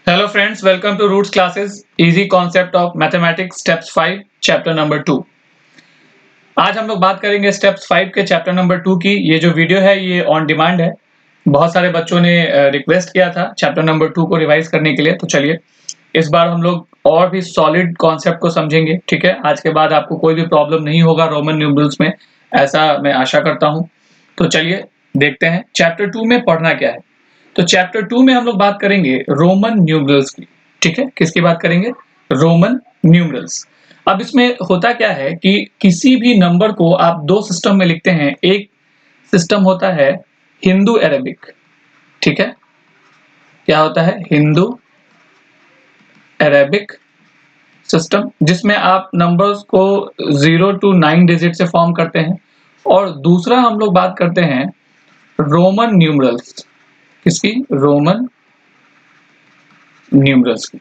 Hello friends, welcome to Roots Classes, Easy Concept of Mathematics Steps 5, Chapter number 2। आज हम लोग बात करेंगे स्टेप्स 5 के चैप्टर नंबर 2 की। ये जो वीडियो है ये ऑन डिमांड है। बहुत सारे बच्चों ने रिक्वेस्ट किया था चैप्टर नंबर 2 को रिवाइज करने के लिए, तो चलिए इस बार हम लोग और भी सॉलिड कॉन्सेप्ट को समझेंगे। ठीक है, आज के बाद आपको कोई भी प्रॉब्लम नहीं होगा रोमन न्यूमरल्स में, ऐसा मैं आशा करता हूँ। तो चलिए देखते हैं चैप्टर 2 में पढ़ना क्या है। तो चैप्टर 2 में हम लोग बात करेंगे रोमन न्यूमरल्स की। ठीक है, किसकी बात करेंगे? Roman numerals. अब इसमें होता क्या है कि किसी भी नंबर को आप दो सिस्टम में लिखते हैं। एक सिस्टम होता है हिंदू अरेबिक, ठीक है, क्या होता है? हिंदू अरेबिक सिस्टम, जिसमें आप नंबर्स को 0 to 9 डिजिट से फॉर्म करते हैं। और दूसरा हम लोग बात करते हैं रोमन न्यूमरल्स। किसकी? रोमन न्यूमरल्स की।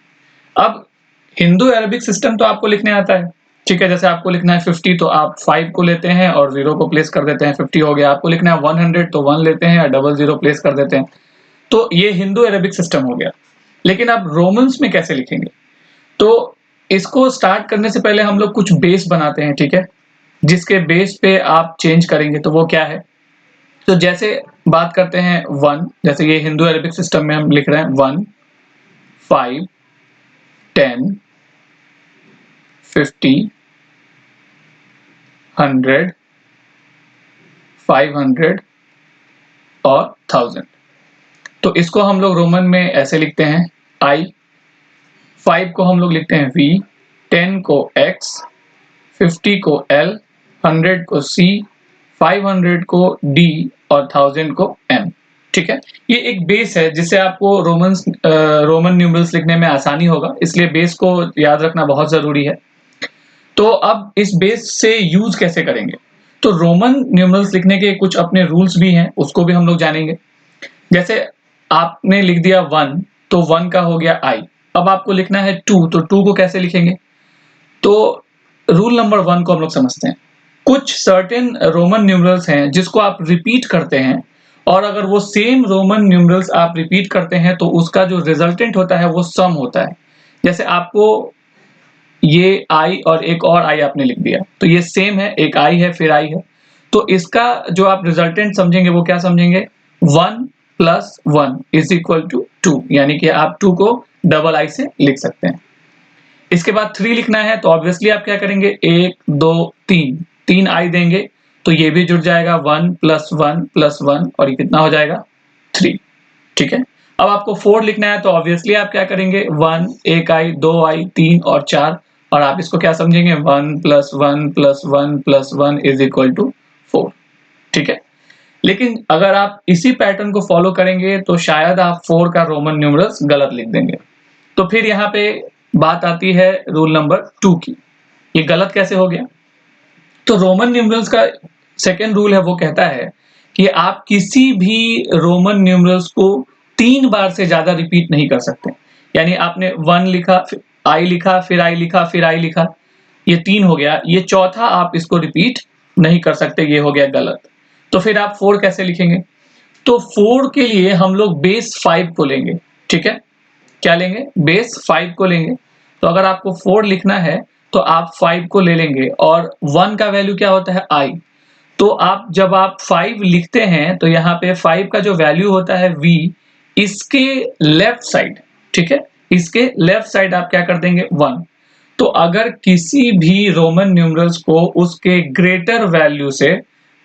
अब हिंदू अरेबिक सिस्टम तो आपको लिखने आता है, ठीक है। जैसे आपको लिखना है 50 तो आप 5 को लेते हैं और 0 को प्लेस कर देते हैं, 50 हो गया। आपको लिखना है 100 तो 1 लेते हैं और 00 प्लेस कर देते हैं। तो ये हिंदू अरेबिक सिस्टम हो गया। लेकिन आप रोमन्स में कैसे लिखेंगे? तो इसको स्टार्ट करने से पहले हम लोग कुछ बेस बनाते हैं, ठीक है, जिसके बेस पे आप चेंज करेंगे। तो वो क्या है? तो जैसे बात करते हैं 1, जैसे ये हिंदू अरेबिक सिस्टम में हम लिख रहे हैं 1, 5, 10, 50, 100, 500 और 1000। तो इसको हम लोग रोमन में ऐसे लिखते हैं I, 5 को हम लोग लिखते हैं V, 10 को X, 50 को L, 100 को C, 500 को D और 1000 को M। ठीक है, ये एक बेस है जिससे आपको रोमन न्यूमरल्स लिखने में आसानी होगा, इसलिए बेस को याद रखना बहुत जरूरी है। तो अब इस बेस से यूज कैसे करेंगे? तो रोमन न्यूमरल्स लिखने के कुछ अपने रूल्स भी हैं, उसको भी हम लोग जानेंगे। जैसे आपने लिख दिया 1 तो 1 का हो गया I। अब आपको लिखना है 2 तो 2 को कैसे लिखेंगे? तो रूल नंबर 1 को हम लोग समझते हैं। कुछ सर्टेन रोमन न्यूमरल्स हैं जिसको आप रिपीट करते हैं, और अगर वो सेम रोमन न्यूमरल्स आप रिपीट करते हैं तो उसका जो रिजल्टेंट होता है वो सम होता है। जैसे आपको ये I और एक और I आपने लिख दिया, तो ये सेम है, एक I है फिर I है। तो इसका जो आप रिजल्टेंट समझेंगे वो क्या समझेंगे? 1 + 1 = 2, यानी कि आप 2 को डबल I से लिख सकते हैं। इसके बाद 3 लिखना है तो ऑब्वियसली आप क्या करेंगे? 1, 2, 3 I देंगे तो ये भी जुड़ जाएगा 1 + 1 + 1 और ये कितना हो जाएगा? 3। ठीक है, अब आपको 4 लिखना है तो ऑब्वियसली आप क्या करेंगे? 1, एक I, 2 I, 3 और 4, और आप इसको क्या समझेंगे? 1 + 1 + 1 + 1 = 4। ठीक है, लेकिन अगर आप इसी पैटर्न को फॉलो करेंगे तो शायद आप 4 का रोमन न्यूमरल्स गलत लिख देंगे। तो फिर यहाँ पे बात आती है रूल नंबर 2 की। ये गलत कैसे हो गया? तो रोमन न्यूमरल्स का सेकेंड रूल है, वो कहता है कि आप किसी भी रोमन न्यूमरल्स को 3 बार से ज्यादा रिपीट नहीं कर सकते। यानी आपने 1 लिखा, फिर I लिखा, फिर I लिखा, फिर I लिखा, ये 3 हो गया। ये चौथा आप इसको रिपीट नहीं कर सकते, ये हो गया गलत। तो फिर आप 4 कैसे लिखेंगे? तो 4 के लिए हम लोग बेस 5 को लेंगे। ठीक है, क्या लेंगे? बेस 5 को लेंगे। तो अगर आपको 4 लिखना है तो आप 5 को ले लेंगे, और 1 का वैल्यू क्या होता है? I। तो आप जब आप 5 लिखते हैं तो यहाँ पे 5 का जो वैल्यू होता है V, इसके लेफ्ट साइड, ठीक है, इसके लेफ्ट साइड आप क्या कर देंगे? 1। तो अगर किसी भी रोमन न्यूमरल्स को उसके ग्रेटर वैल्यू से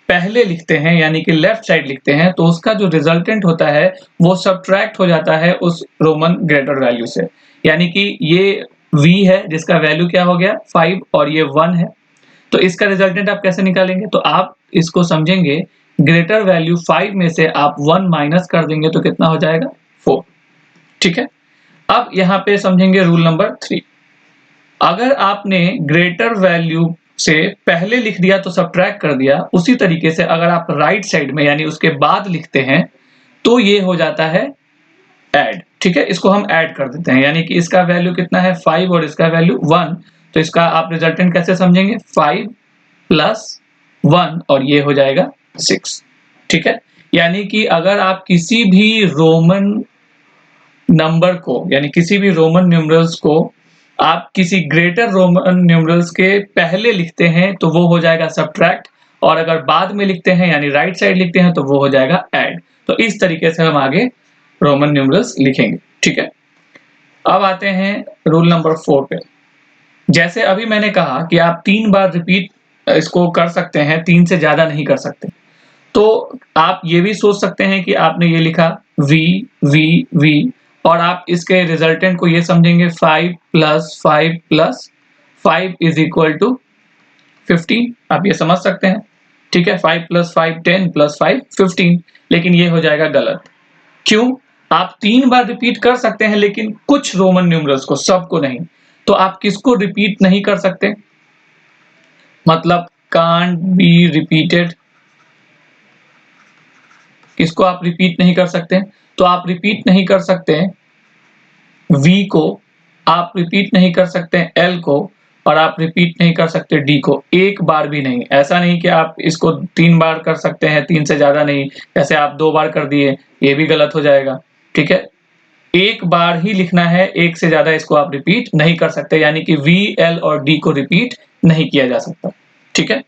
पहले लिखते हैं, यानी कि लेफ्ट साइड लिखते हैं, तो उसका जो रिजल्टेंट होता है वो सब्ट्रैक्ट हो जाता है उस रोमन ग्रेटर वैल्यू से। यानी कि ये V है जिसका वैल्यू क्या हो गया? 5, और ये 1 है। तो इसका रिजल्टेंट आप कैसे निकालेंगे? तो आप इसको समझेंगे, ग्रेटर वैल्यू 5 में से आप 1 माइनस कर देंगे तो कितना हो जाएगा? 4। ठीक है, अब यहाँ पे समझेंगे रूल नंबर 3। अगर आपने ग्रेटर वैल्यू से पहले लिख दिया तो सब्ट्रैक्ट कर दिया, उसी तरीके से अगर आप राइट साइड में यानी उसके बाद लिखते हैं तो ये हो जाता है ऐड। ठीक है, इसको हम ऐड कर देते हैं, यानी कि इसका वैल्यू कितना है? 5 और इसका वैल्यू 1। तो इसका आप रिजल्टेंट कैसे समझेंगे? 5 + 1 और ये हो जाएगा 6। ठीक है, यानी कि अगर आप किसी भी रोमन नंबर को यानी किसी भी रोमन न्यूमरल्स को आप किसी ग्रेटर रोमन न्यूमरल्स के पहले लिखते हैं तो वो हो जाएगा सबट्रैक्ट, और अगर बाद में लिखते हैं यानी राइट साइड लिखते हैं तो वो हो जाएगा ऐड। तो इस तरीके से हम आगे रोमन न्यूमरल्स लिखेंगे, ठीक है। अब आते हैं रूल नंबर 4 पे। जैसे अभी मैंने कहा कि आप 3 बार रिपीट इसको कर सकते हैं, 3 से ज्यादा नहीं कर सकते। तो आप ये भी सोच सकते हैं कि आपने ये लिखा v v v और आप इसके रिजल्टेंट को ये समझेंगे 5 + 5 + 5 = 15। आप ये समझ सकते हैं, ठीक है। 5 + 5 10 + 5 15, लेकिन ये हो जाएगा गलत। क्यों? आप 3 बार रिपीट कर सकते हैं लेकिन कुछ रोमन न्यूमरल्स को, सबको नहीं। तो आप किसको रिपीट नहीं कर सकते? मतलब कांट बी रिपीटेड, किसको आप रिपीट नहीं कर सकते? तो आप रिपीट नहीं कर सकते v को, आप रिपीट नहीं कर सकते l को, और आप रिपीट नहीं कर सकते d को, एक बार भी नहीं। ऐसा नहीं कि आप इसको 3 बार कर सकते हैं, 3 से ज्यादा नहीं। जैसे आप 2 बार कर दिए, ये भी गलत हो जाएगा, ठीक है। एक बार ही लिखना है, एक से ज्यादा इसको आप रिपीट नहीं कर सकते, यानी कि v, l और d को रिपीट नहीं किया जा सकता, ठीक है।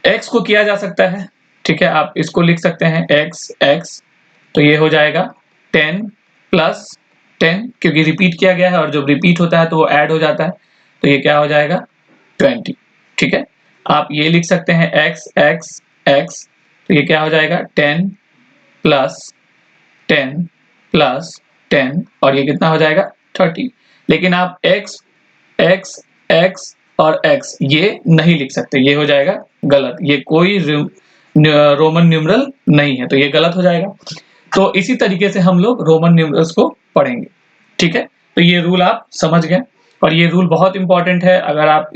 x को किया जा सकता है, ठीक है। आप इसको लिख सकते हैं x, तो ये हो जाएगा 10 + 10, क्योंकि रिपीट किया गया है और जब रिपीट होता है तो वो ऐड हो जाता है, तो ये क्या हो जाएगा 20, ठीक है। आप ये लिख सकते हैं x, तो ये क्या हो जाएगा 10 + 10 + 10, और ये कितना हो जाएगा 30। लेकिन आप x और x ये नहीं लिख सकते, ये हो जाएगा गलत, ये कोई रोमन न्यूमरल नहीं है, तो ये गलत हो जाएगा। तो इसी तरीके से हम लोग रोमन न्यूमरल्स को पढ़ेंगे, ठीक है। तो ये रूल आप समझ गए, और ये रूल बहुत इंपॉर्टेंट है। अगर आप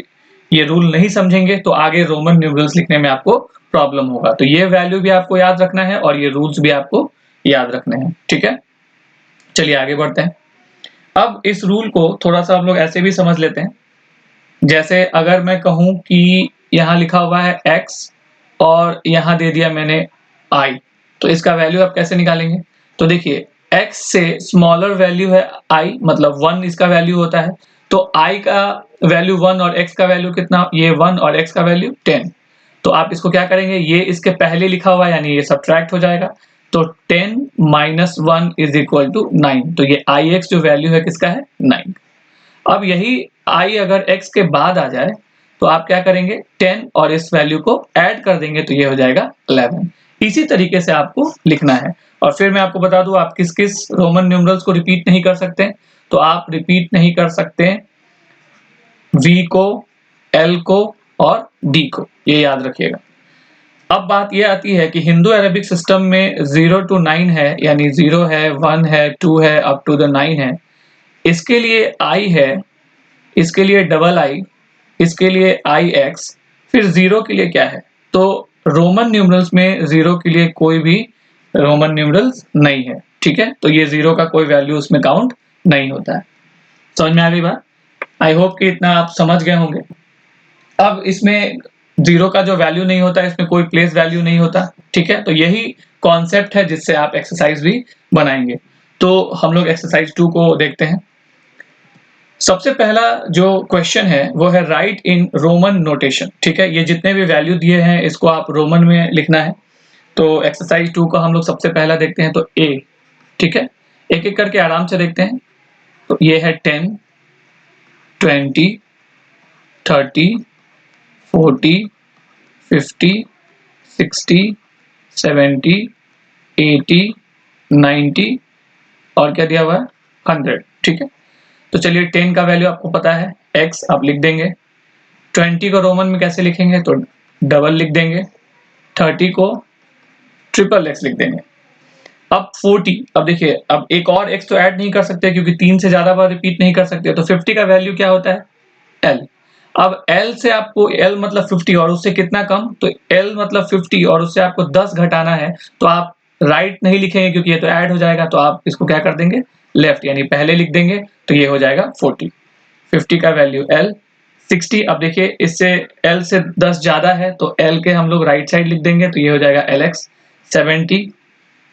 ये रूल नहीं समझेंगे तो आगे रोमन न्यूमरल्स लिखने में आपको प्रॉब्लम होगा। तो ये वैल्यू भी आपको याद रखना है और ये रूल्स भी आपको याद रखने हैं, ठीक है। चलिए आगे बढ़ते हैं। अब इस रूल को थोड़ा सा हम लोग ऐसे भी समझ लेते हैं। जैसे अगर मैं कहूं कि यहाँ लिखा हुआ है x और यहाँ दे दिया मैंने i, तो इसका वैल्यू आप कैसे निकालेंगे? तो देखिए x से स्मॉलर वैल्यू है i, मतलब 1 इसका वैल्यू होता है। तो i का वैल्यू 1 और x का वैल्यू कितना? ये 1 और x का वैल्यू 10। तो आप इसको क्या करेंगे, ये इसके पहले लिखा हुआ है यानी ये सबट्रैक्ट हो जाएगा। तो 10 - 1 = 9। तो ये ix जो वैल्यू है किसका है? 9। अब यही i अगर x के बाद आ जाए तो आप क्या करेंगे, 10 और इस वैल्यू को ऐड कर देंगे तो ये हो जाएगा 11। इसी तरीके से आपको लिखना है। और फिर मैं आपको बता दूं आप किस किस रोमन न्यूमरल्स को रिपीट नहीं कर सकते। तो आप रिपीट नहीं कर सकते v को, l को और d को, ये याद रखिएगा। अब बात ये आती है कि हिंदू अरेबिक सिस्टम में 0 to 9 है, यानी 0 है, 1 है, 2 है, अप टू द 9 है। इसके लिए i है, इसके लिए डबल i, इसके लिए ix, फिर 0 के लिए क्या है? तो रोमन न्यूमरल्स में 0 के लिए कोई भी रोमन न्यूमरल्स नहीं है, ठीक है। तो ये 0 का कोई वैल्यू उसमें काउंट नहीं होता है। समझ में आ गई बात? आई होप कि इतना आप समझ गए होंगे। अब इसमें 0 का जो वैल्यू नहीं होता है, इसमें कोई प्लेस वैल्यू नहीं होता, ठीक है। तो यही कॉन्सेप्ट है जिससे आप एक्सरसाइज भी बनाएंगे। तो हम लोग एक्सरसाइज 2 को देखते हैं। सबसे पहला जो क्वेश्चन है वो है राइट इन रोमन नोटेशन, ठीक है। ये जितने भी वैल्यू दिए हैं इसको आप रोमन में लिखना है। तो एक्सरसाइज 2 को हम लोग सबसे पहला देखते हैं, तो ए, ठीक है। एक एक करके आराम से देखते हैं। तो ये है 10, 20, 30, 40, 50, 60, 70, 80, 90 और क्या दिया हुआ है 100, ठीक है। तो चलिए 10 का वैल्यू आपको पता है x, आप लिख देंगे। 20 को रोमन में कैसे लिखेंगे? तो डबल लिख देंगे। 30 को ट्रिपल x लिख देंगे। अब 40, अब देखिए अब एक और x तो ऐड नहीं कर सकते क्योंकि 3 से ज्यादा बार रिपीट नहीं कर सकते। तो 50 का वैल्यू क्या होता है? l। अब l से आपको, l मतलब 50 और उससे कितना कम, तो l मतलब 50 और उससे आपको 10 घटाना है। तो आप राइट नहीं लिखेंगे क्योंकि ये तो ऐड हो जाएगा, तो आप इसको क्या कर देंगे, लेफ्ट, यानी पहले लिख देंगे। तो ये हो जाएगा 40। 50 का वैल्यू l। 60, अब देखिए इससे l से 10 ज्यादा है तो l के हम लोग राइट साइड लिख देंगे, तो ये हो जाएगा lx। 70,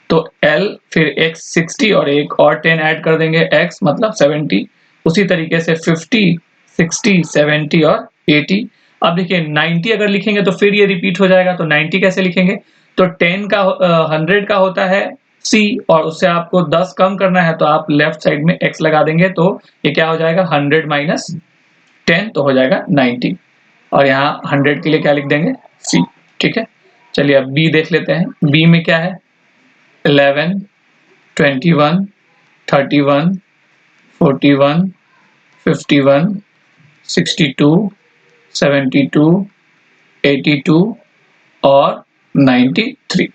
तो L फिर x 60 और एक और 10 ऐड कर देंगे x मतलब 70। उसी तरीके से 50, 60, 70 और 80। अब देखिए 90 अगर लिखेंगे तो फिर ये रिपीट हो जाएगा, तो 90 कैसे लिखेंगे? तो 10 का 100 का होता है C और उससे आपको 10 कम करना है तो आप लेफ्ट साइड में x लगा देंगे, तो ये क्या हो जाएगा 100 माइनस 10 तो हो जाएगा 90 और यहाँ 100 के लिए क्या लिख देंगे C। ठीक है, चलिए अब B देख लेते हैं। B में क्या है 11, 21, 31, 41, 51, 62, 72, 82 और 93।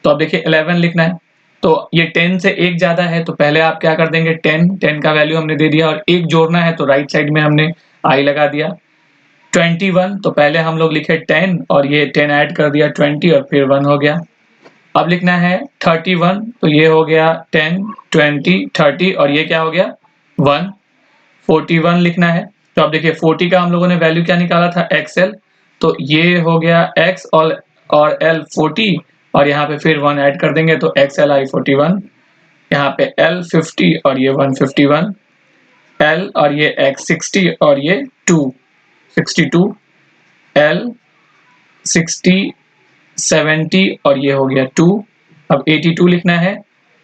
तो अब देखिए 11 लिखना है, तो ये 10 से एक ज्यादा है तो पहले आप क्या कर देंगे 10 का वैल्यू हमने दे दिया और एक जोड़ना है तो राइट साइड में हमने I लगा दिया। 21 तो पहले हम लोग लिखे 10 और ये 10 ऐड कर दिया 20 और फिर 1 हो गया। अब लिखना है 31 तो ये हो गया 10, 20, 30 और ये क्या हो गया 1। 41 लिखना है, तो अब देखिए 40 का हम लोगों ने वैल्यू क्या निकाला था XL, तो ये हो गया X और L 40 और यहाँ पे फिर 1 ऐड कर देंगे तो XLI 41, यहाँ पे L 50 और ये 151, L और ये X 60 और ये 62, L 60, 70 और ये हो गया 2। अब 82 लिखना है,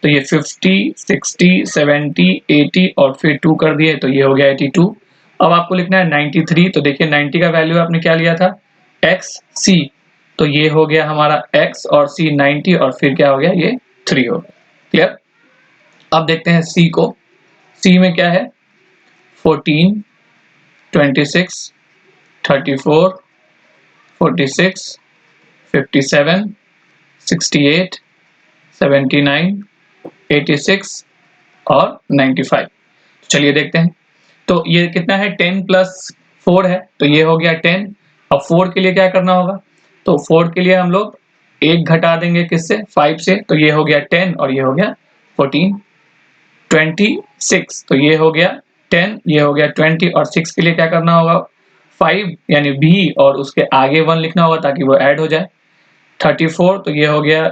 तो ये 50, 60, 70, 80 और फिर 2 कर दिए तो ये हो गया 82। अब आपको लिखना है 93, तो देखिए 90 का वैल्यू आपने क्या लिया था XC, तो ये हो गया हमारा X और C 90 और फिर क्या हो गया ये 3 हो गया। क्लियर? अब देखते हैं C को। C में क्या है 14, 26, 34, 46, 57, 68, 79, 86 और 95। चलिए देखते हैं, तो ये कितना है 10 प्लस 4 है तो ये हो गया 10। अब 4 के लिए क्या करना होगा, तो 4 के लिए हम लोग एक घटा देंगे किससे 5 से, तो ये हो गया 10 और ये हो गया 14। 26 तो ये हो गया 10, ये हो गया 20 और 6 के लिए क्या करना होगा 5 यानी B और उसके आगे 1 लिखना होगा ताकि वो ऐड हो जाए। 34 तो ये हो गया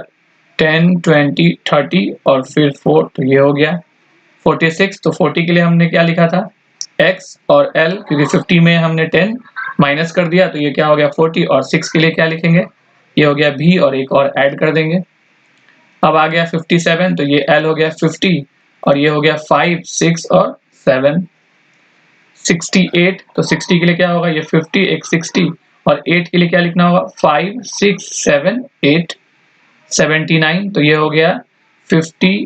10, 20, 30 और फिर 4 तो ये हो गया 46। तो 40 के लिए हमने क्या लिखा था X और L, क्योंकि 50 में हमने 10 माइनस कर दिया तो ये क्या हो गया 40 और 6 के लिए क्या लिखेंगे ये हो गया B और एक और ऐड कर देंगे। अब आ गया 57 तो ये L हो गया 50 और ये हो गया 5, 6 और 7। 68 तो 60 के लिए क्या होगा ये 50 एक 60 और 8 के लिए क्या लिखना होगा 5, 6, 7, 8। 79 तो ये हो गया 50,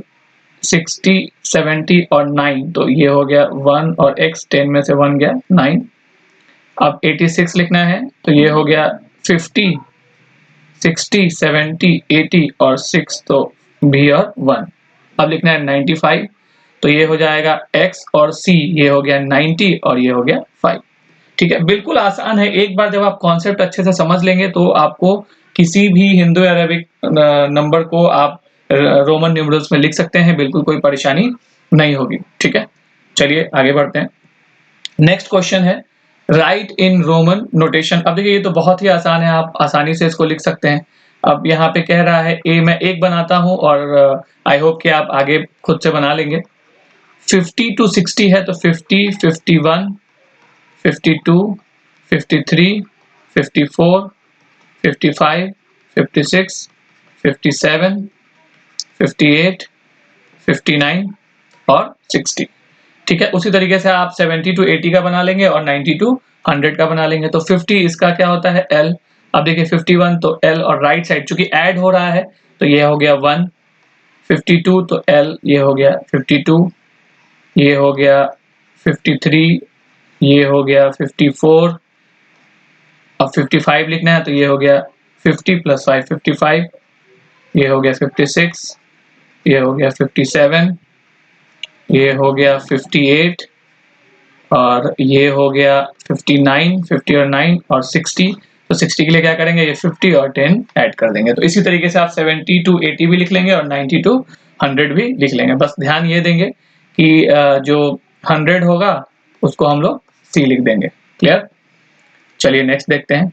60, 70 और 9 तो ये हो गया 1 और x 10 में से 1 गया 9। अब 86 लिखना है तो ये हो गया 50, 60, 70, 80 और 6 तो b और 1। अब लिखना है 95 तो ये हो जाएगा x और c, ये हो गया 90 और ये हो गया 5। ठीक है, बिल्कुल आसान है। एक बार जब आप कॉन्सेप्ट अच्छे से समझ लेंगे तो आपको किसी भी हिंदू अरेबिक नंबर को आप रोमन न्यूमरल्स में लिख सकते हैं, बिल्कुल कोई परेशानी नहीं होगी। ठीक है, चलिए आगे बढ़ते हैं। नेक्स्ट क्वेश्चन है राइट इन रोमन नोटेशन। अब देखिए ये तो बहुत ही आसान है, आप आसानी से इसको लिख सकते हैं। अब यहाँ पे कह रहा है मैं एक बनाता हूं और आई होप कि आप आगे खुद से बना लेंगे। 50 to 60 है तो 50, 51, 52, 53, 54, 55, 56, 57, 58, 59 और 60। ठीक है, उसी तरीके से आप 70 to 80 का बना लेंगे और 90 to 100 का बना लेंगे। तो 50 इसका क्या होता है L। अब देखिए 51 तो L और राइट साइड चूंकि ऐड हो रहा है तो ये हो गया 1। 52 तो L ये हो गया 52, ये हो गया 53, ये हो गया 54। अब 55 लिखना है तो ये हो गया 50 प्लस 5 55, ये हो गया 56, ये हो गया 57, ये हो गया 58 और ये हो गया 59, 50 और 9 और 60। तो 60 के लिए क्या करेंगे ये 50 और 10 ऐड कर देंगे। तो इसी तरीके से आप 70 to 80 भी लिख लेंगे और 90 to 100 भी लिख लेंगे। बस ध्यान ये देंगे कि जो 100 होगा उसको हम लोग C लिख देंगे। क्लियर? चलिए नेक्स्ट देखते हैं।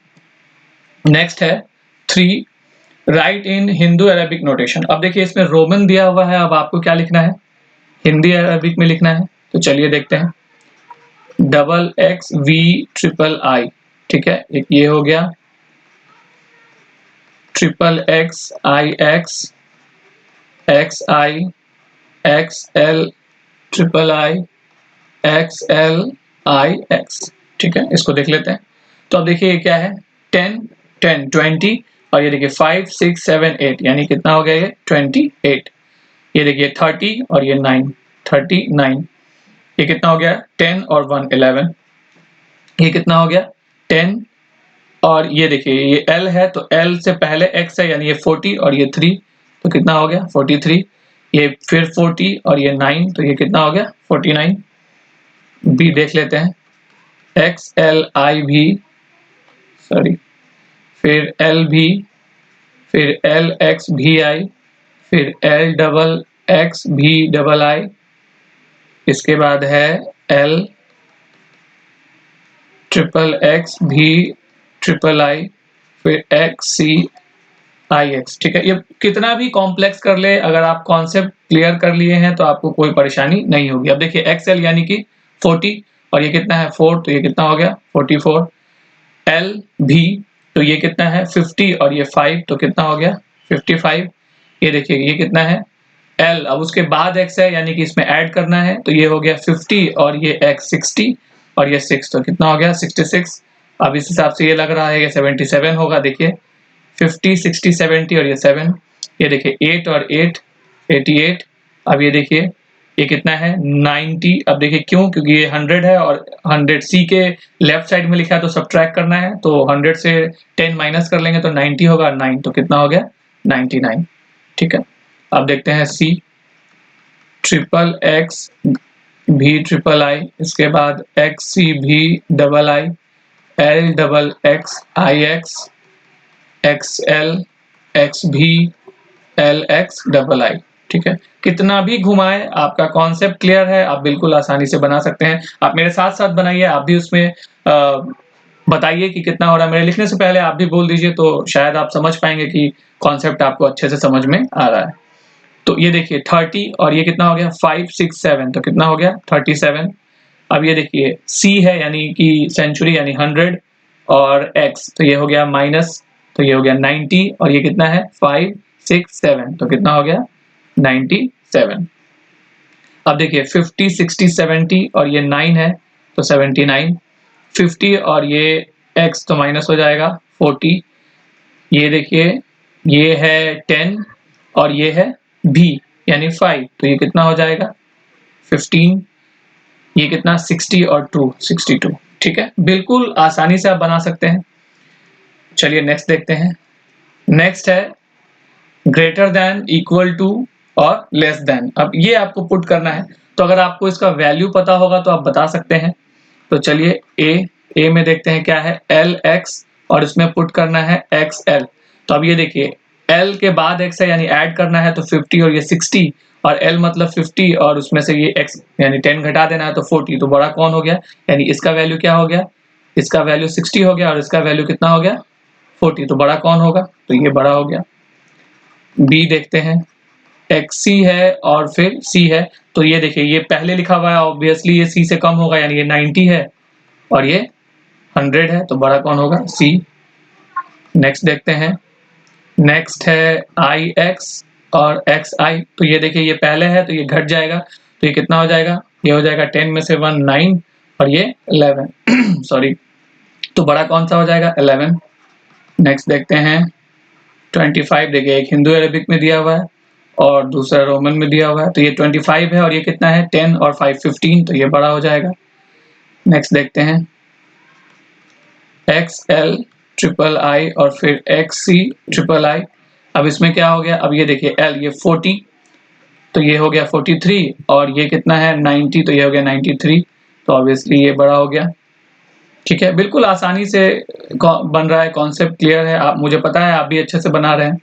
नेक्स्ट है 3 राइट इन हिंदू अरेबिक नोटेशन। अब देखिए इसमें रोमन दिया हुआ है, अब आपको क्या लिखना है, हिंदी अरेबिक में लिखना है। तो चलिए देखते हैं, XXV ठीक है, एक ये हो गया, XX XI XL XLIX, ठीक है, इसको देख लेते हैं। तो अब देखिए ये क्या है, 10 10 20 और ये देखिए 5 6 7 8, यानी कितना हो गया ये 28। ये देखिए 30 और ये 9 39, ये कितना हो गया 10 और 1 11, ये कितना हो गया 10 और ये देखिए ये L है तो L से पहले X है यानी ये 40 और ये 3, तो कितना हो गया 43, ये फिर 40 और ये 9, तो ये कितना हो गया 49। B देख लेते हैं, XLI सॉरी, फिर LV, फिर LXVI, फिर LXXVII, इसके बाद है LXXVIII, फिर XCIX, ठीक है। ये कितना भी कॉम्प्लेक्स कर ले, अगर आप कॉन्सेप्ट क्लियर कर लिए हैं तो आपको कोई परेशानी नहीं होगी। अब देखिए XL यानी कि 40 और ये कितना है 4, तो ये कितना हो गया 44। LV तो ये कितना है 50 और ये 5, तो कितना हो गया 55। ये देखिए ये कितना है L, अब उसके बाद X है यानी कि इसमें ऐड करना है, तो ये हो गया 50 और ये X 60 और ये 6, तो कितना हो गया 66। अब इस हिसाब से ये लग रहा है ये 77 होगा। देखिए 50 60 70 और ये 7, ये देखिए 8 और 8 88। अब ये देखिए ये कितना है 90। अब देखिए क्यों, क्योंकि ये 100 है और 100 C के लेफ्ट साइड में लिखा है तो सब्ट्रैक्ट करना है, तो 100 से 10 माइनस कर लेंगे तो 90 होगा 9, तो कितना हो गया 99, ठीक है। अब देखते हैं C, XXVIII, इसके बाद XCVII, LXXIX, XLXVLXII, ठीक है। कितना भी घुमाए, आपका कॉन्सेप्ट क्लियर है, आप बिल्कुल आसानी से बना सकते हैं। आप मेरे साथ साथ बनाइए, आप भी उसमें बताइए कि कितना हो रहा है। मेरे लिखने से पहले आप भी बोल दीजिए, तो शायद आप समझ पाएंगे कि कॉन्सेप्ट आपको अच्छे से समझ में आ रहा है। तो ये देखिए 30 और ये कितना हो गया 5 6 7, तो कितना हो गया 37। अब ये देखिए C है यानी कि सेंचुरी यानी 100 और X, तो ये हो गया माइनस, तो ये हो गया 90 और ये कितना है 5 6 7, तो कितना हो गया 97। अब देखिए 50 60 70 और ये 9 है तो 79, 50 और ये X तो माइनस हो जाएगा 40, ये देखिए ये है 10 और ये है B यानी 5, तो ये कितना हो जाएगा 15, ये कितना 60 और 2 62, ठीक है। बिल्कुल आसानी से आप बना सकते हैं। चलिए नेक्स्ट देखते हैं। नेक्स्ट है ग्रेटर देन, इक्वल टू और लेस देन। अब ये आपको पुट करना है, तो अगर आपको इसका वैल्यू पता होगा तो आप बता सकते हैं। तो चलिए ए में देखते हैं क्या है LX और इसमें पुट करना है XL। तो अब ये देखिए L के बाद X है यानी ऐड करना है, तो 50 और ये 60 और L मतलब 50 और उसमें से ये X यानी 10 घटा देना है तो 40, तो बड़ा कौन हो गया, यानी इसका वैल्यू क्या हो गया, इसका वैल्यू 60 हो गया और इसका वैल्यू कितना हो गया 40, तो बड़ा कौन होगा, तो ये बड़ा हो गया। B देखते हैं, XC है और फिर C है, तो ये देखिए ये पहले लिखा हुआ है, ऑब्वियसली ये C से कम होगा यानी ये 90 है और ये 100 है, तो बड़ा कौन होगा C। नेक्स्ट देखते हैं, नेक्स्ट है IX और XI, तो ये देखिए ये पहले है तो ये घट जाएगा, तो ये कितना हो जाएगा, ये हो जाएगा 10 में से 1 9 और ये 11 सॉरी, तो बड़ा कौन सा हो जाएगा 11। नेक्स्ट देखते हैं 25, देखिए एक हिंदू अरेबिक में दिया हुआ है और दूसरा रोमन में दिया हुआ है, तो ये 25 है और ये कितना है 10 और 5 15, तो ये बड़ा हो जाएगा। नेक्स्ट देखते हैं XLIII और फिर XCIII। अब इसमें क्या हो गया, अब ये देखिए L ये 40, तो ये हो गया 43 और ये कितना है 90, तो ये हो गया 93, तो ऑब्वियसली ये बड़ा हो गया, ठीक है। बिल्कुल आसानी से बन रहा है, कॉन्सेप्ट क्लियर है, आप मुझे पता है आप भी अच्छे से बना रहे हैं।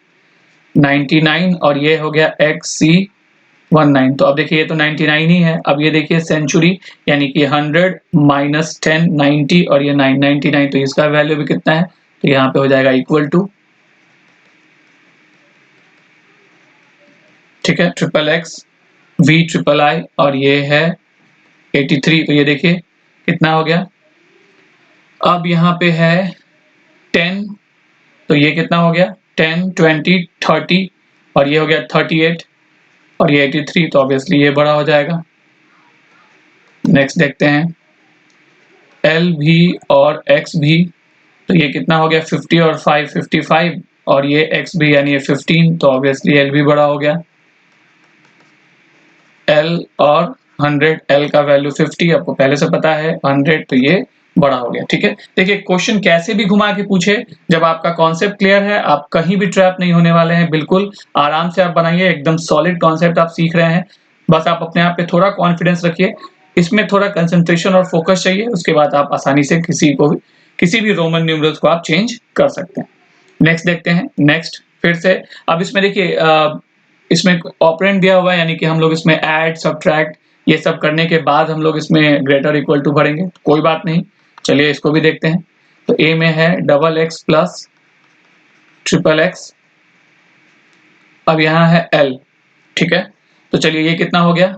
99 और ये हो गया XC19, तो अब देखिए ये तो 99 ही है। अब ये देखिए सेंचुरी यानी कि 100 माइनस 10 90 और ये 9 99, तो इसका वैल्यू भी कितना है, तो यहाँ पे हो जाएगा इक्वल टू ठीक है, triple X V triple I और ये है 83। तो ये देखिए कितना हो गया। अब यहाँ पे है 10, तो ये कितना हो गया 10 20 30 और ये हो गया 38 और ये 83। तो ऑब्वियसली ये बड़ा हो जाएगा। नेक्स्ट देखते हैं एल भी और एक्स भी। तो ये कितना हो गया 50 और 5 55 और ये एक्स भी यानी ये 15। तो ऑब्वियसली एल भी बड़ा हो गया। एल और 100, एल का वैल्यू 50 आपको पहले से पता है, 100 तो ये बड़ा हो गया। ठीक है, देखिए क्वेश्चन कैसे भी घुमा के पूछे, जब आपका कॉन्सेप्ट क्लियर है आप कहीं भी ट्रैप नहीं होने वाले हैं। बिल्कुल आराम से आप बनाइए, एकदम सॉलिड कॉन्सेप्ट आप सीख रहे हैं। बस आप अपने आप पे थोड़ा कॉन्फिडेंस रखिए, इसमें थोड़ा कंसंट्रेशन और फोकस चाहिए, उसके बाद आप आसानी से किसी भी रोमन न्यूमरल्स को आप चेंज कर सकते हैं। नेक्स्ट देखते हैं। नेक्स्ट फिर से अब इसमें देखिए इसमें ऑपरेंड दिया हुआ है, यानी कि हम लोग इसमें ऐड सब्ट्रैक्ट ये सब करने के बाद हम लोग इसमें ग्रेटर इक्वल टू भरेंगे। तो कोई बात नहीं, चलिए इसको भी देखते हैं। तो ए में है double x plus triple x, अब यहाँ है एल। ठीक है, तो चलिए ये कितना हो गया,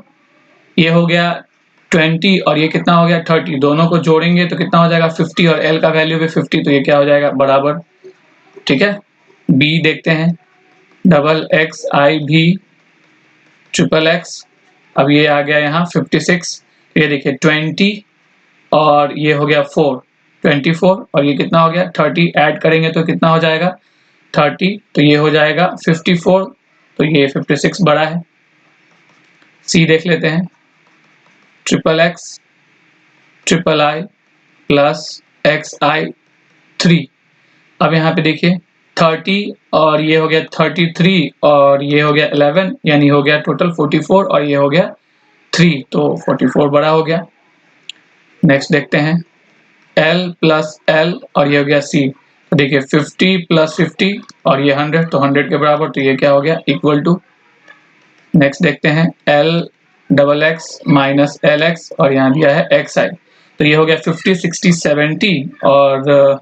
ये हो गया 20 और ये कितना हो गया 30। दोनों को जोड़ेंगे तो कितना हो जाएगा 50 और एल का वैल्यू भी 50। तो ये क्या हो जाएगा बराबर। ठीक है, बी देखते हैं डबल एक्स आई भी ट्रिपल एक्स, अब ये आ गया यहाँ 56। ये देखिए 20 और ये हो गया 4 24 और ये कितना हो गया 30। ऐड करेंगे तो कितना हो जाएगा 30, तो ये हो जाएगा 54। तो ये 56 बड़ा है। सी देख लेते हैं triple X triple I plus X I 3। अब यहाँ पे देखिए 30 और ये हो गया 33 और ये हो गया 11, यानी हो गया टोटल 44 और ये हो गया 3, तो 44 बड़ा हो गया। नेक्स्ट देखते हैं L प्लस L और ये हो गया C। तो देखिए 50 प्लस 50 और ये 100, तो 100 के बराबर। तो ये क्या हो गया इक्वल टू। नेक्स्ट देखते हैं L double x minus L x और यहाँ दिया है एक्स आई। तो ये हो गया 50 60 70 और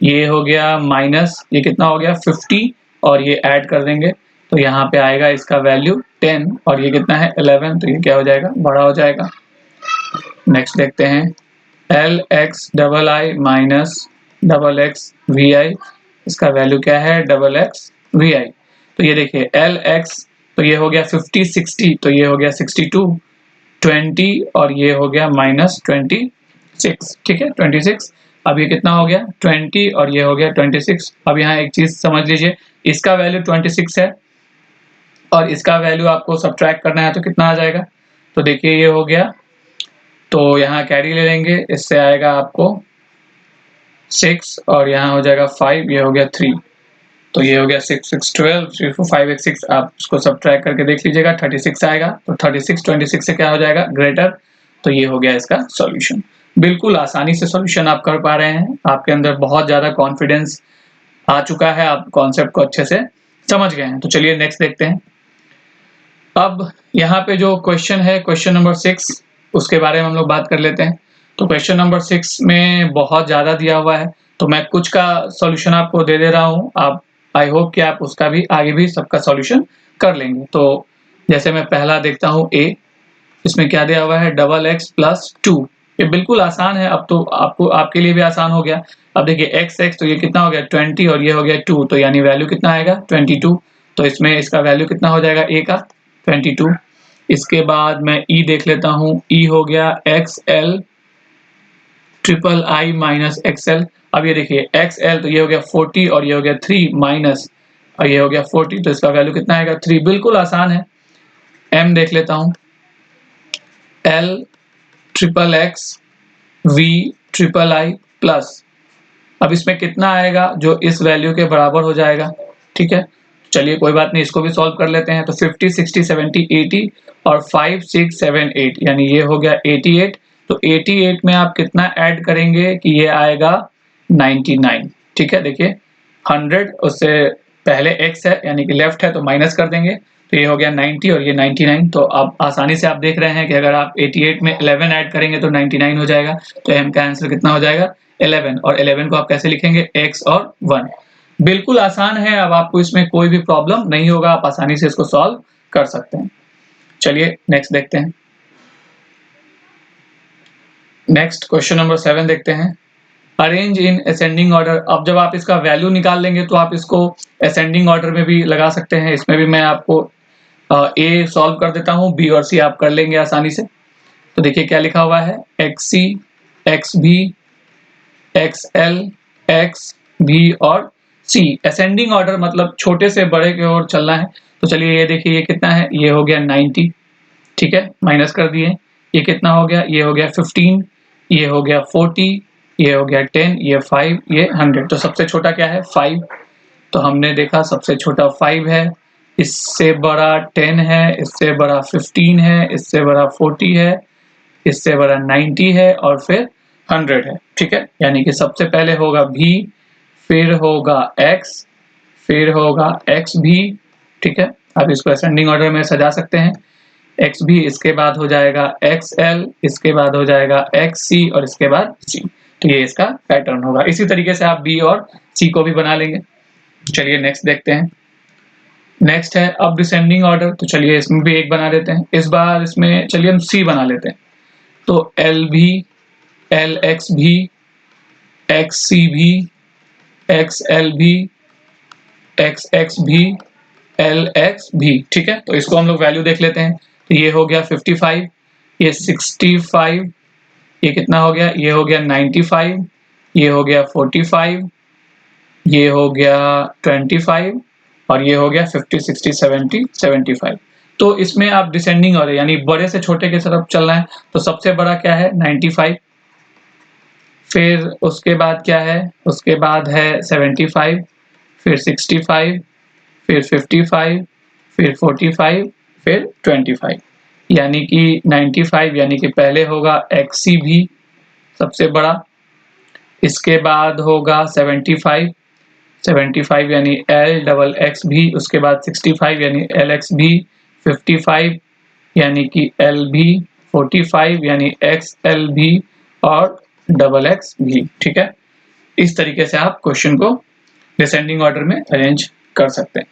ये हो गया माइनस ये कितना हो गया 50 और ये ऐड कर देंगे तो यहाँ पे आएगा इसका वैल्यू 10 और ये कितना है 11। तो ये क्या हो जाएगा बड़ा हो जाएगा। नेक्स्ट देखते हैं L X double I minus double X V I, इसका वैल्यू क्या है डबल एक्स वी आई। तो ये देखिए एल एक्स तो ये हो गया 50 60 तो ये हो गया 62 20 और ये हो गया माइनस 26। ठीक है 26। अब ये कितना हो गया 20 और ये हो गया 26। अब यहाँ एक चीज समझ लीजिए, इसका वैल्यू 26 है और इसका वैल्यू आपको सब्ट्रैक्ट करना है तो कितना आ जाएगा। तो देखिए ये हो गया, तो यहाँ कैरी ले लेंगे, इससे आएगा आपको 6 और यहाँ हो जाएगा 5, ये हो गया 3। तो ये हो गया 6 6 12 3 4 5 1 6। आप इसको सब्ट्रैक्ट करके देख लीजिएगा 36 आएगा। तो 36 26 से क्या हो जाएगा ग्रेटर। तो ये हो गया इसका सॉल्यूशन। बिल्कुल आसानी से सॉल्यूशन आप कर पा रहे हैं, आपके अंदर बहुत ज़्यादा कॉन्फिडेंस आ चुका है, आप कॉन्सेप्ट को अच्छे से समझ गए हैं। तो चलिए नेक्स्ट देखते हैं। अब यहाँ पे जो क्वेश्चन है क्वेश्चन नंबर 6, उसके बारे में हम लोग बात कर लेते हैं। तो क्वेश्चन नंबर 6 में बहुत ज़्यादा दिया हुआ है, तो मैं कुछ का सॉल्यूशन आपको दे रहा हूँ। आप आई होप कि आप उसका भी आगे भी सबका सॉल्यूशन कर लेंगे। तो जैसे मैं पहला देखता हूँ ए, इसमें क्या दिया हुआ है डबल एक्स प्लस 2। ये बिल्कुल आसान है, अब तो आपको आपके लिए भी आसान हो गया। अब देखिए एक्स एक्स तो ये कितना हो गया 20 और ये हो गया 2, तो यानी वैल्यू कितना आएगा 22। तो इसमें इसका वैल्यू कितना हो जाएगा ए का 22। इसके बाद मैं ई देख लेता हूँ, ई हो गया x L triple I minus XL. अब ये देखिए एक्सएल तो ये हो गया 40 और ये हो गया 3 माइनस और ये हो गया 40, तो इसका वैल्यू कितना आएगा 3। बिल्कुल आसान है। एम देख लेता हूँ, L triple X V triple I plus, अब इसमें कितना आएगा जो इस वैल्यू के बराबर हो जाएगा। ठीक है, चलिए कोई बात नहीं, इसको भी सॉल्व कर लेते हैं। तो 50 60 70 80 और 5 6 7 8 यानी ये हो गया 88। तो 88 में आप कितना ऐड करेंगे कि ये आएगा 99। ठीक है, देखिए 100 उससे पहले x है यानी कि लेफ्ट है तो माइनस कर देंगे, तो ये हो गया 90 और ये 99। तो अब आसानी से आप देख रहे हैं कि अगर आप 88 में 11 ऐड करेंगे तो 99 हो जाएगा। तो m का आंसर कितना हो जाएगा 11, और 11 को आप कैसे लिखेंगे x और 1। बिल्कुल आसान है, अब आपको इसमें कोई भी प्रॉब्लम नहीं होगा, आप आसानी से इसको सॉल्व कर सकते हैं। चलिए नेक्स्ट देखते हैं। नेक्स्ट क्वेश्चन नंबर 7 देखते हैं। Arrange in ascending order. अब जब आप इसका वैल्यू निकाल लेंगे तो आप इसको असेंडिंग ऑर्डर में भी लगा सकते हैं। इसमें भी मैं आपको ए सॉल्व कर देता हूँ, बी और सी आप कर लेंगे आसानी से। तो देखिए क्या लिखा हुआ है, एक्स सी, एक्स भी, एक्स एल, एक्स भी और सी। असेंडिंग ऑर्डर मतलब छोटे से बड़े की ओर चलना है। तो चलिए ये देखिए, ये कितना है, ये हो गया 90, ठीक है, माइनस कर दिए। ये कितना हो गया, ये हो गया 15, ये हो गया 40, ये हो गया 10, ये 5, ये 100। तो सबसे छोटा क्या है, 5। तो हमने देखा सबसे छोटा 5 है, इससे बड़ा 10 है, इससे बड़ा 15 है, इससे बड़ा 40 है, इससे बड़ा 90 है और फिर 100 है, ठीक है। यानी कि सबसे पहले होगा v, फिर होगा x, फिर होगा x भी, ठीक है। अब इसको असेंडिंग ऑर्डर में सजा सकते हैं। x भी, इसके बाद हो जाएगा xl, इसके बाद हो जाएगा xc और इसके बाद c। तो ये इसका पैटर्न होगा। इसी तरीके से आप b और c को भी बना लेंगे। चलिए नेक्स्ट देखते हैं। नेक्स्ट है अब डिसेंडिंग ऑर्डर। तो चलिए इसमें भी एक बना देते हैं। इस बार इसमें चलिए हम c बना लेते हैं। तो एल भी, एल एक्स भी, एक्स सी भी, एक्स एल भी, एक्स एक्स भी, एल एक्स भी, ठीक है। तो इसको हम लोग वैल्यू देख लेते हैं। तो ये हो गया 55, ये 65, ये कितना हो गया, ये हो गया 95, ये हो गया 45, ये हो गया 25 और ये हो गया 50, 60, 70, 75। तो इसमें आप डिसेंडिंग ऑर्डर यानी बड़े से छोटे की तरफ चलना है। तो सबसे बड़ा क्या है, 95, फिर उसके बाद क्या है, उसके बाद है 75, फिर 65, फिर 55, फिर 45, फिर 25। यानी कि 95 यानी कि पहले होगा XC भी सबसे बड़ा, इसके बाद होगा 75, 75 यानी L डबल X भी, उसके बाद 65 यानी LX भी, 55 यानी कि L भी, 45 यानी XL भी और डबल एक्स भी, ठीक है। इस तरीके से आप क्वेश्चन को डिसेंडिंग ऑर्डर में अरेंज कर सकते हैं।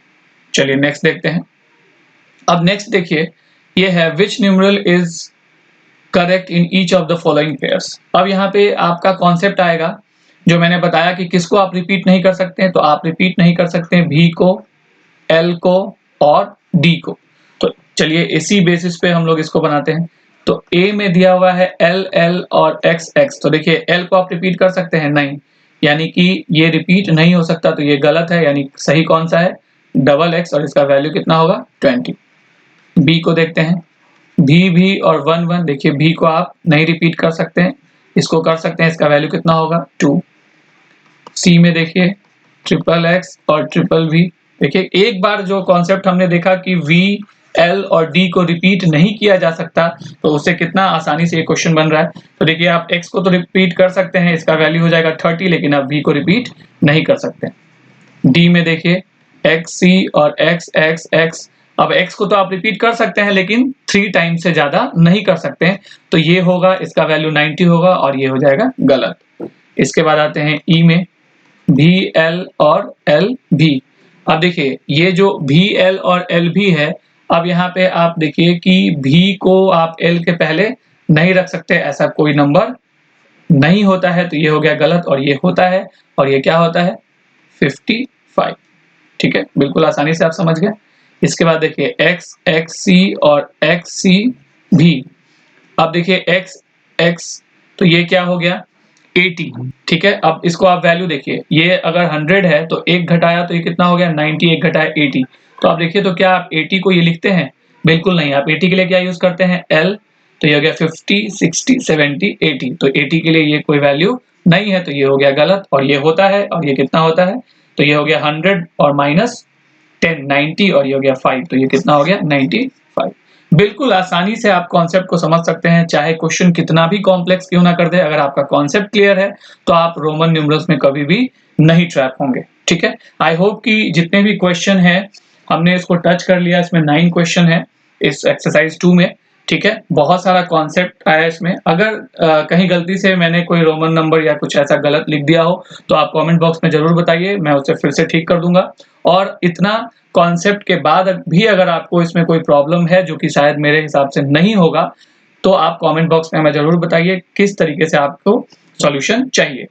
चलिए नेक्स्ट देखते हैं। अब नेक्स्ट देखिए, ये है which numeral is correct in each of the following pairs. अब यहाँ पे आपका कॉन्सेप्ट आएगा जो मैंने बताया कि किसको आप रिपीट नहीं कर सकते हैं। तो आप रिपीट नहीं कर सकते हैं V को, L को और D को। तो चलिए इसी बेसिस पे हम लोग इसको बनाते हैं। तो A में दिया हुआ है L, L और X, X। तो देखिए L को आप रिपीट कर सकते हैं, नहीं, यानी कि ये रिपीट नहीं हो सकता, तो ये गलत है। यानी सही कौन सा है, डबल X और इसका वैल्यू कितना होगा 20। B को देखते हैं, भी और 1 1। देखिए B को आप नहीं रिपीट कर सकते हैं, इसको कर सकते हैं, इसका वैल्यू कितना होगा 2। C में देखिए ट्रिपल X और ट्रिपल V। देखिए एक बार जो कॉन्सेप्ट हमने देखा कि V, L और D को रिपीट नहीं किया जा सकता, तो उससे कितना आसानी से ये क्वेश्चन बन रहा है। तो देखिए आप X को तो रिपीट कर सकते हैं, इसका वैल्यू हो जाएगा 30, लेकिन आप V को रिपीट नहीं कर सकते। D में देखिए XC और XX। अब X को तो आप रिपीट कर सकते हैं, लेकिन 3 टाइम से ज्यादा नहीं कर सकते हैं। तो ये होगा, इसका वैल्यू 90 होगा और ये हो जाएगा गलत। इसके बाद आते हैं E में भी, L और L भी। अब देखिए ये जो भी, L और L भी है, अब यहाँ पे आप देखिए कि भी को आप L के पहले नहीं रख सकते, ऐसा कोई नंबर नहीं होता है। तो ये हो गया गलत और ये होता है, और ये क्या होता है 55, ठीक है, बिल्कुल आसानी से आप समझ गए। इसके बाद देखिए X, XC और XC भी। अब देखिए X, X, तो ये क्या हो गया 80, ठीक है। अब इसको आप वैल्यू देखिए, ये अगर 100 है तो 1 घटाया तो ये कितना हो गया 90, 1 घटाया 80। तो आप देखिए, तो क्या आप 80 को ये लिखते हैं, बिल्कुल नहीं। आप 80 के लिए क्या यूज करते हैं, L। तो ये हो गया 50, 60, 70, 80। तो 80 के लिए ये कोई वैल्यू नहीं है, तो ये हो गया गलत और ये होता है, और ये कितना होता है, तो ये हो गया 100 और माइनस 10, 90 और ये हो गया 5। तो ये कितना हो गया 95। बिल्कुल आसानी से आप कॉन्सेप्ट को समझ सकते हैं, चाहे क्वेश्चन कितना भी कॉम्प्लेक्स क्यों ना कर दे। अगर आपका कॉन्सेप्ट क्लियर है तो आप रोमन न्यूमरल्स में कभी भी नहीं ट्रैप होंगे, ठीक है। आई होप कि जितने भी क्वेश्चन है हमने इसको टच कर लिया। इसमें 9 क्वेश्चन है इस एक्सरसाइज 2 में। ठीक है, बहुत सारा कॉन्सेप्ट आया इसमें। अगर कहीं गलती से मैंने कोई रोमन नंबर या कुछ ऐसा गलत लिख दिया हो तो आप कमेंट बॉक्स में जरूर बताइए, मैं उसे फिर से ठीक कर दूंगा। और इतना कॉन्सेप्ट के बाद भी अगर आपको इसमें कोई प्रॉब्लम है, जो कि शायद मेरे हिसाब से नहीं होगा, तो आप कमेंट बॉक्स में हमें जरूर बताइए किस तरीके से आपको सॉल्यूशन चाहिए।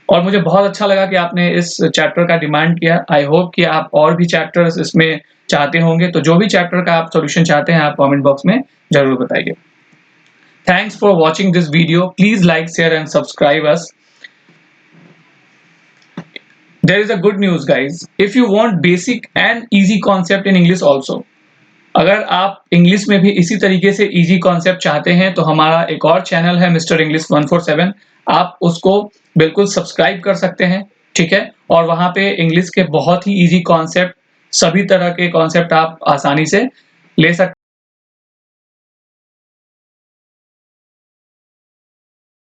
और मुझे बहुत अच्छा लगा कि आपने इस चैप्टर का डिमांड किया। आई होप कि आप और भी चैप्टर्स इसमें चाहते होंगे, तो जो भी चैप्टर का आप सॉल्यूशन चाहते हैं आप कमेंट बॉक्स में जरूर बताइए। Thanks for watching this video. Please like, share and subscribe us. There is a good news guys, if you want basic and easy concept in English also, अगर आप इंग्लिश में भी इसी तरीके से इजी कॉन्सेप्ट चाहते हैं तो हमारा एक और चैनल है मिस्टर इंग्लिश 147, आप उसको बिल्कुल सब्सक्राइब कर सकते हैं, ठीक है। और वहां पे इंग्लिश के बहुत ही इजी कॉन्सेप्ट, सभी तरह के कॉन्सेप्ट आप आसानी से ले सकते हैं।